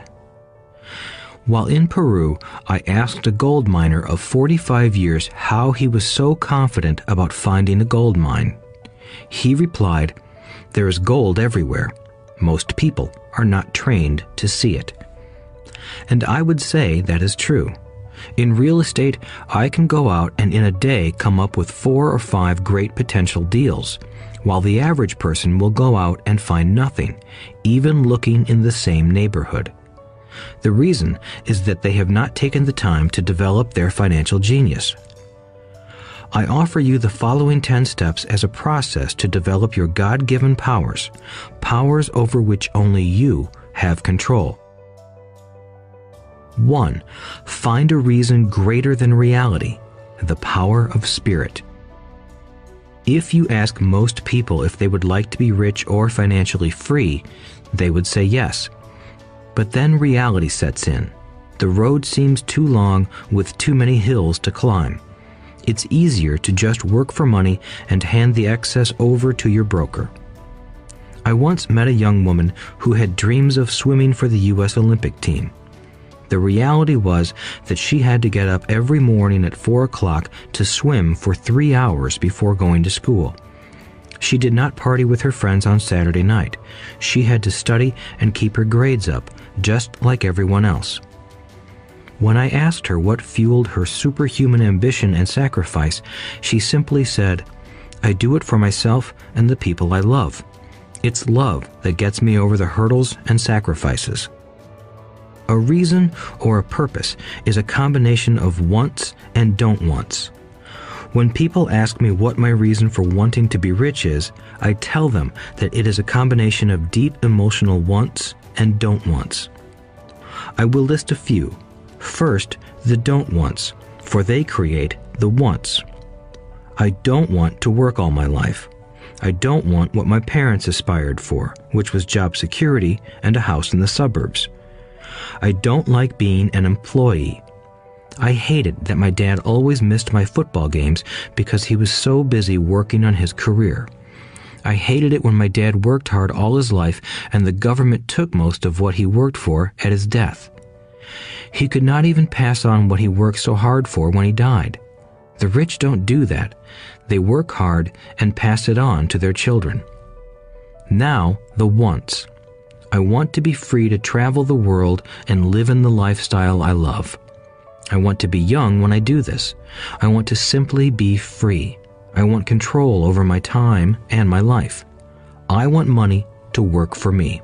While in Peru, I asked a gold miner of 45 years how he was so confident about finding a gold mine. He replied, "There is gold everywhere. Most people are not trained to see it." And I would say that is true. In real estate, I can go out and in a day come up with 4 or 5 great potential deals, while the average person will go out and find nothing, even looking in the same neighborhood. The reason is that they have not taken the time to develop their financial genius. I offer you the following 10 steps as a process to develop your God-given powers, powers over which only you have control. 1. Find a reason greater than reality, the power of spirit. If you ask most people if they would like to be rich or financially free, they would say yes. But then reality sets in. The road seems too long with too many hills to climb. It's easier to just work for money and hand the excess over to your broker. I once met a young woman who had dreams of swimming for the U.S. Olympic team. The reality was that she had to get up every morning at 4 o'clock to swim for 3 hours before going to school. She did not party with her friends on Saturday night. She had to study and keep her grades up, just like everyone else. When I asked her what fueled her superhuman ambition and sacrifice, she simply said, "I do it for myself and the people I love. It's love that gets me over the hurdles and sacrifices." A reason or a purpose is a combination of wants and don't wants. When people ask me what my reason for wanting to be rich is, I tell them that it is a combination of deep emotional wants and don't wants. I will list a few. First, the don't wants, for they create the wants. I don't want to work all my life. I don't want what my parents aspired for, which was job security and a house in the suburbs. I don't like being an employee. I hated that my dad always missed my football games because he was so busy working on his career. I hated it when my dad worked hard all his life and the government took most of what he worked for at his death. He could not even pass on what he worked so hard for when he died. The rich don't do that. They work hard and pass it on to their children. Now, the wants. I want to be free to travel the world and live in the lifestyle I love. I want to be young when I do this. I want to simply be free. I want control over my time and my life. I want money to work for me.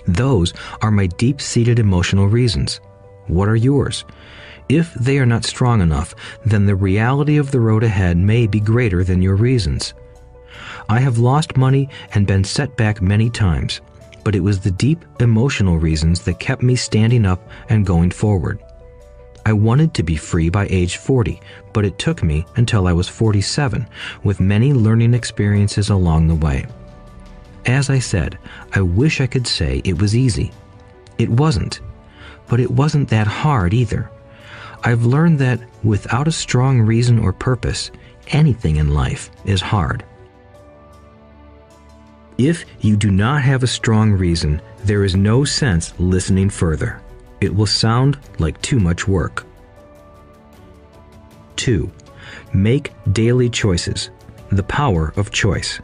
Those are my deep-seated emotional reasons. What are yours? If they are not strong enough, then the reality of the road ahead may be greater than your reasons. I have lost money and been set back many times, but it was the deep emotional reasons that kept me standing up and going forward. I wanted to be free by age 40, but it took me until I was 47, with many learning experiences along the way. As I said, I wish I could say it was easy. It wasn't, but it wasn't that hard either. I've learned that without a strong reason or purpose, anything in life is hard. If you do not have a strong reason, there is no sense listening further. It will sound like too much work. 2. Make daily choices. The power of choice.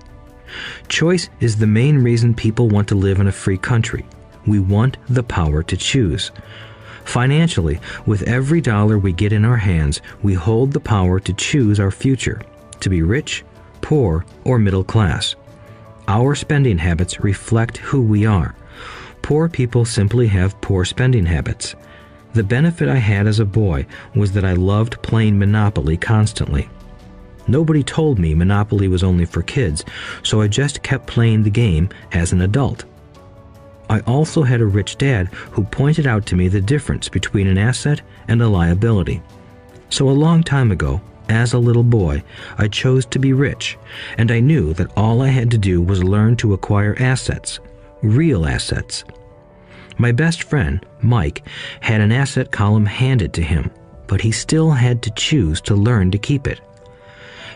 Choice is the main reason people want to live in a free country. We want the power to choose. Financially, with every dollar we get in our hands, we hold the power to choose our future, to be rich, poor, or middle class. Our spending habits reflect who we are. Poor people simply have poor spending habits. The benefit I had as a boy was that I loved playing Monopoly constantly. Nobody told me Monopoly was only for kids, so I just kept playing the game as an adult. I also had a rich dad who pointed out to me the difference between an asset and a liability. So a long time ago, as a little boy, I chose to be rich, and I knew that all I had to do was learn to acquire assets, real assets. My best friend, Mike, had an asset column handed to him, but he still had to choose to learn to keep it.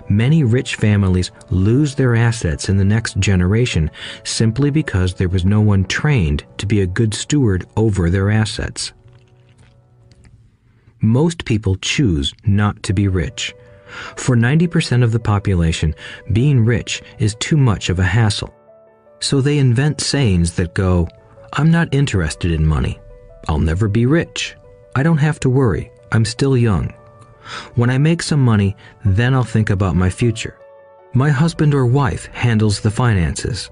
Many rich families lose their assets in the next generation simply because there was no one trained to be a good steward over their assets. Most people choose not to be rich. For 90% of the population, being rich is too much of a hassle. So they invent sayings that go, "I'm not interested in money. I'll never be rich. I don't have to worry. I'm still young. When I make some money, then I'll think about my future. My husband or wife handles the finances."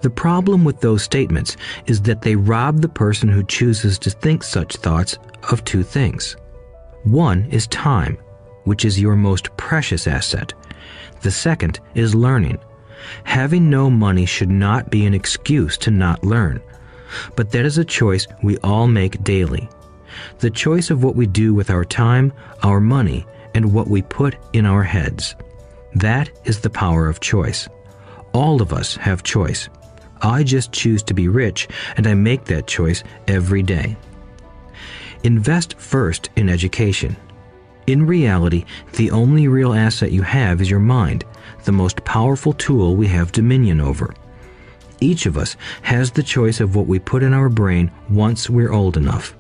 The problem with those statements is that they rob the person who chooses to think such thoughts of two things. One is time, which is your most precious asset. The second is learning. Having no money should not be an excuse to not learn, but that is a choice we all make daily. The choice of what we do with our time, our money, and what we put in our heads. That is the power of choice. All of us have choice. I just choose to be rich, and I make that choice every day. Invest first in education. In reality, the only real asset you have is your mind, the most powerful tool we have dominion over. Each of us has the choice of what we put in our brain once we're old enough.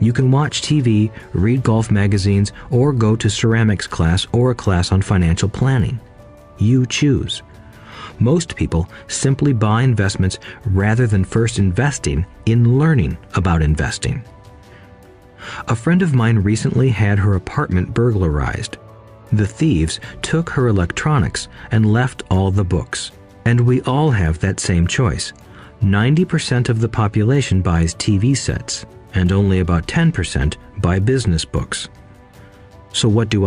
You can watch TV, read golf magazines, or go to ceramics class or a class on financial planning. You choose. Most people simply buy investments rather than first investing in learning about investing. A friend of mine recently had her apartment burglarized. The thieves took her electronics and left all the books. And we all have that same choice. 90% of the population buys TV sets, and only about 10% buy business books. So what do?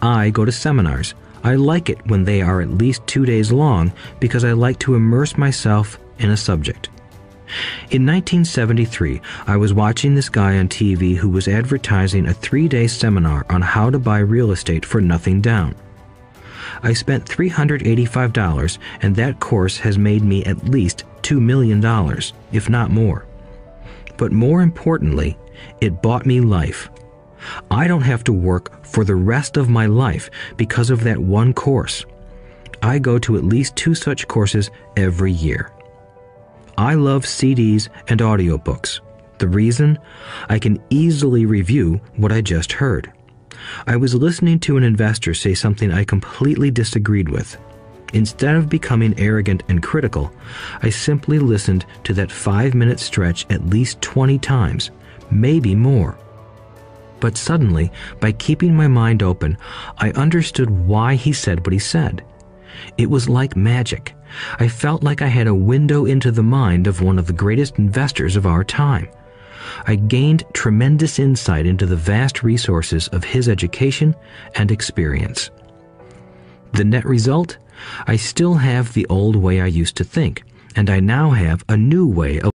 I go to seminars. I like it when they are at least 2 days long because I like to immerse myself in a subject. In 1973, I was watching this guy on TV who was advertising a 3-day seminar on how to buy real estate for nothing down. I spent $385, and that course has made me at least $2 million, if not more. But more importantly, it bought me life. I don't have to work for the rest of my life because of that one course. I go to at least 2 such courses every year. I love CDs and audiobooks. The reason? I can easily review what I just heard. I was listening to an investor say something I completely disagreed with. Instead of becoming arrogant and critical, I simply listened to that 5-minute stretch at least 20 times, maybe more. But suddenly, by keeping my mind open, I understood why he said what he said. It was like magic. I felt like I had a window into the mind of one of the greatest investors of our time. I gained tremendous insight into the vast resources of his education and experience. The net result? I still have the old way I used to think, and I now have a new way of